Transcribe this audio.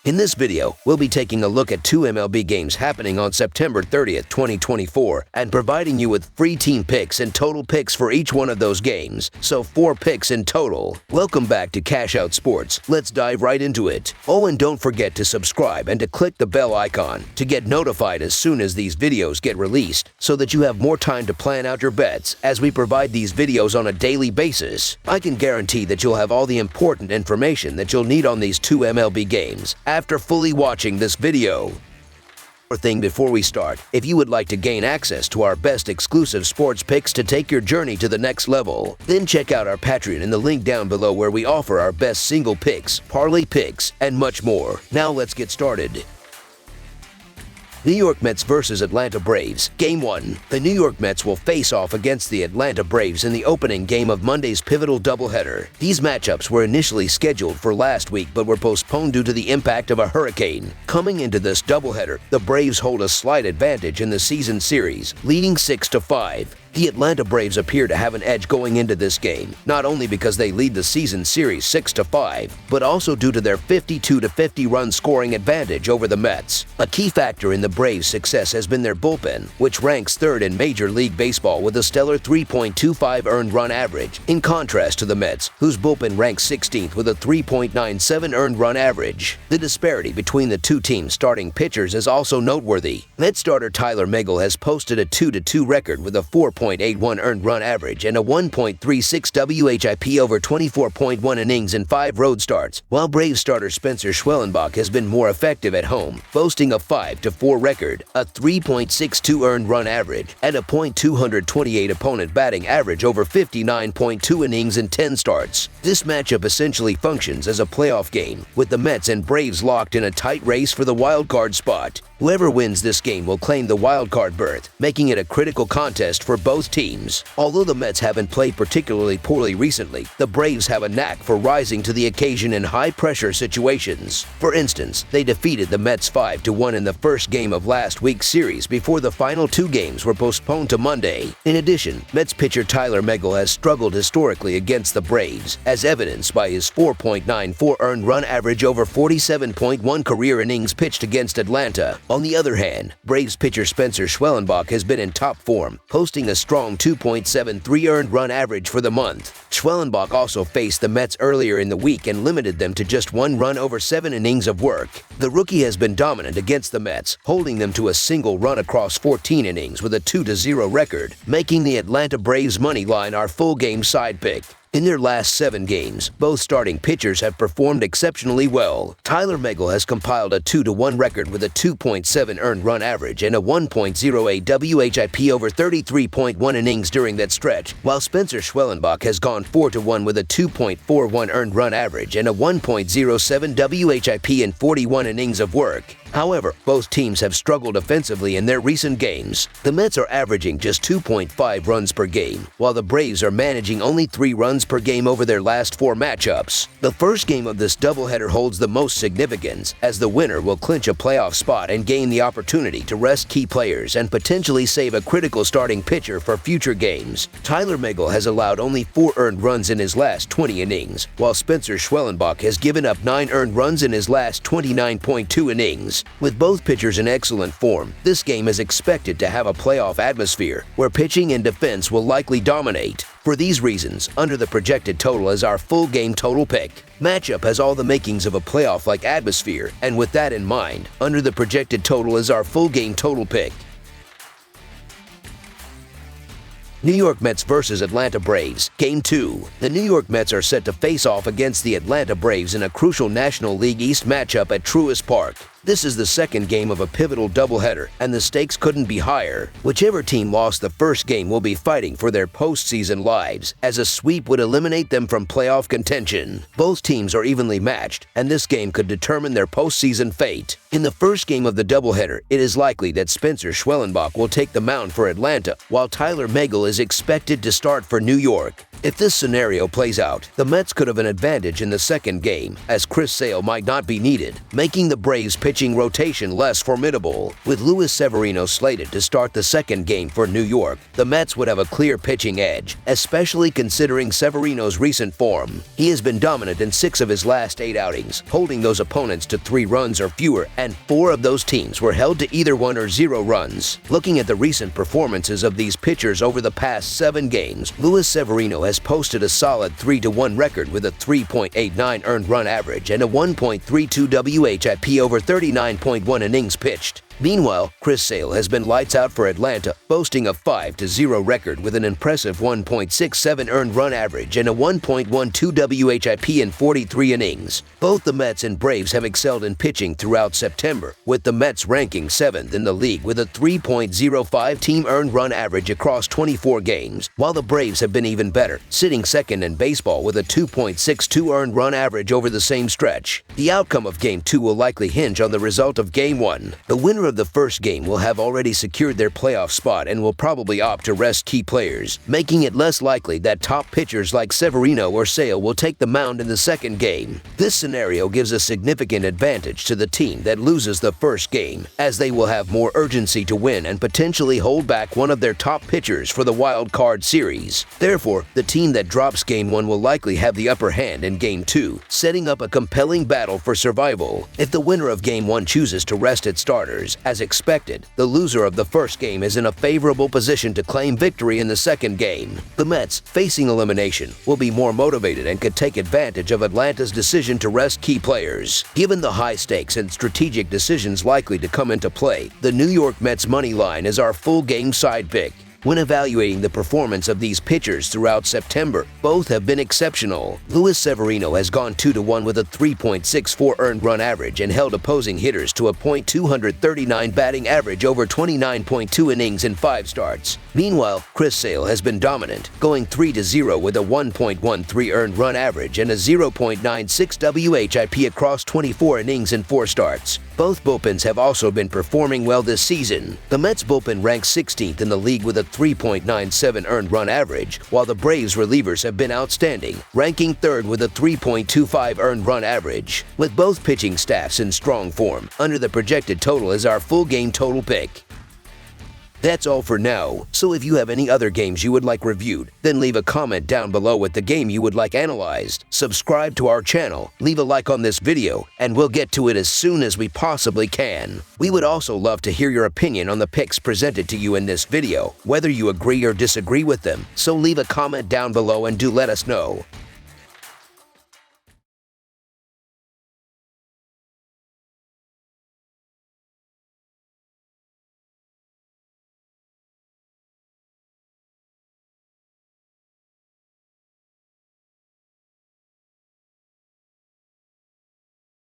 In this video, we'll be taking a look at 2 MLB games happening on September 30th, 2024, and providing you with free team picks and total picks for each one of those games, so 4 picks in total. Welcome back to Cash Out Sports. Let's dive right into it. Oh, and don't forget to subscribe and to click the bell icon to get notified as soon as these videos get released, so that you have more time to plan out your bets as we provide these videos on a daily basis. I can guarantee that you'll have all the important information that you'll need on these 2 MLB games after fully watching this video. One thing before we start, if you would like to gain access to our best exclusive sports picks to take your journey to the next level, then check out our Patreon in the link down below where we offer our best single picks, parlay picks, and much more. Now let's get started. New York Mets vs. Atlanta Braves. Game 1. The New York Mets will face off against the Atlanta Braves in the opening game of Monday's pivotal doubleheader. These matchups were initially scheduled for last week but were postponed due to the impact of a hurricane. Coming into this doubleheader, the Braves hold a slight advantage in the season series, leading 6-5. The Atlanta Braves appear to have an edge going into this game, not only because they lead the season series 6-5, but also due to their 52-50 run scoring advantage over the Mets. A key factor in the Braves' success has been their bullpen, which ranks 3rd in Major League Baseball with a stellar 3.25 earned run average, in contrast to the Mets, whose bullpen ranks 16th with a 3.97 earned run average. The disparity between the two teams' starting pitchers is also noteworthy. Mets starter Tyler Megill has posted a 2-2 record with a 4.81 earned run average and a 1.36 WHIP over 24.1 innings in 5 road starts, while Braves starter Spencer Schwellenbach has been more effective at home, boasting a 5-4 record, a 3.62 earned run average, and a .228 opponent batting average over 59.2 innings in 10 starts. This matchup essentially functions as a playoff game, with the Mets and Braves locked in a tight race for the wild card spot. Whoever wins this game will claim the wild card berth, making it a critical contest for both teams. Although the Mets haven't played particularly poorly recently, the Braves have a knack for rising to the occasion in high-pressure situations. For instance, they defeated the Mets 5-1 in the first game of last week's series before the final 2 games were postponed to Monday. In addition, Mets pitcher Tyler Megill has struggled historically against the Braves, as evidenced by his 4.94 earned run average over 47.1 career innings pitched against Atlanta. On the other hand, Braves pitcher Spencer Schwellenbach has been in top form, posting a strong 2.73 earned run average for the month. Schwellenbach also faced the Mets earlier in the week and limited them to just 1 run over 7 innings of work. The rookie has been dominant against the Mets, holding them to a single run across 14 innings with a 2-0 record, making the Atlanta Braves money line our full game side pick. In their last 7 games, both starting pitchers have performed exceptionally well. Tyler Megill has compiled a 2-1 record with a 2.7 earned run average and a 1.08 WHIP over 33.1 innings during that stretch, while Spencer Schwellenbach has gone 4-1 with a 2.41 earned run average and a 1.07 WHIP in 41 innings of work. However, both teams have struggled offensively in their recent games. The Mets are averaging just 2.5 runs per game, while the Braves are managing only 3 runs per game over their last 4 matchups. The first game of this doubleheader holds the most significance, as the winner will clinch a playoff spot and gain the opportunity to rest key players and potentially save a critical starting pitcher for future games. Tyler Megill has allowed only 4 earned runs in his last 20 innings, while Spencer Schwellenbach has given up 9 earned runs in his last 29.2 innings. With both pitchers in excellent form, this game is expected to have a playoff atmosphere, where pitching and defense will likely dominate. For these reasons, under the projected total is our full game total pick. Matchup has all the makings of a playoff-like atmosphere, and with that in mind, under the projected total is our full game total pick. New York Mets vs. Atlanta Braves. Game 2. The New York Mets are set to face off against the Atlanta Braves in a crucial National League East matchup at Truist Park. This is the second game of a pivotal doubleheader, and the stakes couldn't be higher. Whichever team lost the first game will be fighting for their postseason lives, as a sweep would eliminate them from playoff contention. Both teams are evenly matched, and this game could determine their postseason fate. In the first game of the doubleheader, it is likely that Spencer Schwellenbach will take the mound for Atlanta, while Tyler Megill is expected to start for New York. If this scenario plays out, the Mets could have an advantage in the second game, as Chris Sale might not be needed, making the Braves pitch pitching rotation less formidable. With Luis Severino slated to start the second game for New York, the Mets would have a clear pitching edge, especially considering Severino's recent form. He has been dominant in 6 of his last 8 outings, holding those opponents to 3 runs or fewer, and 4 of those teams were held to either 1 or 0 runs. Looking at the recent performances of these pitchers over the past 7 games, Luis Severino has posted a solid 3-1 record with a 3.89 earned run average and a 1.32 WHIP over 39.1 innings pitched. Meanwhile, Chris Sale has been lights out for Atlanta, boasting a 5-0 record with an impressive 1.67 earned run average and a 1.12 WHIP in 43 innings. Both the Mets and Braves have excelled in pitching throughout September, with the Mets ranking 7th in the league with a 3.05 team earned run average across 24 games, while the Braves have been even better, sitting 2nd in baseball with a 2.62 earned run average over the same stretch. The outcome of Game 2 will likely hinge on the result of Game 1. The winner of the first game will have already secured their playoff spot and will probably opt to rest key players, making it less likely that top pitchers like Severino or Sale will take the mound in the second game. This scenario gives a significant advantage to the team that loses the first game, as they will have more urgency to win and potentially hold back one of their top pitchers for the wild card series. Therefore, the team that drops Game 1 will likely have the upper hand in Game 2, setting up a compelling battle for survival. If the winner of Game 1 chooses to rest its starters, as expected, the loser of the first game is in a favorable position to claim victory in the second game. The Mets, facing elimination, will be more motivated and could take advantage of Atlanta's decision to rest key players. Given the high stakes and strategic decisions likely to come into play, the New York Mets money line is our full game side pick. When evaluating the performance of these pitchers throughout September, both have been exceptional. Luis Severino has gone 2-1 with a 3.64 earned run average and held opposing hitters to a .239 batting average over 29.2 innings in 5 starts. Meanwhile, Chris Sale has been dominant, going 3-0 with a 1.13 earned run average and a 0.96 WHIP across 24 innings in 4 starts. Both bullpens have also been performing well this season. The Mets bullpen ranks 16th in the league with a 3.97 earned run average, while the Braves relievers have been outstanding, ranking 3rd with a 3.25 earned run average. With both pitching staffs in strong form, under the projected total is our full game total pick. That's all for now, so if you have any other games you would like reviewed, then leave a comment down below with the game you would like analyzed. Subscribe to our channel, leave a like on this video, and we'll get to it as soon as we possibly can. We would also love to hear your opinion on the picks presented to you in this video, whether you agree or disagree with them, so leave a comment down below and do let us know.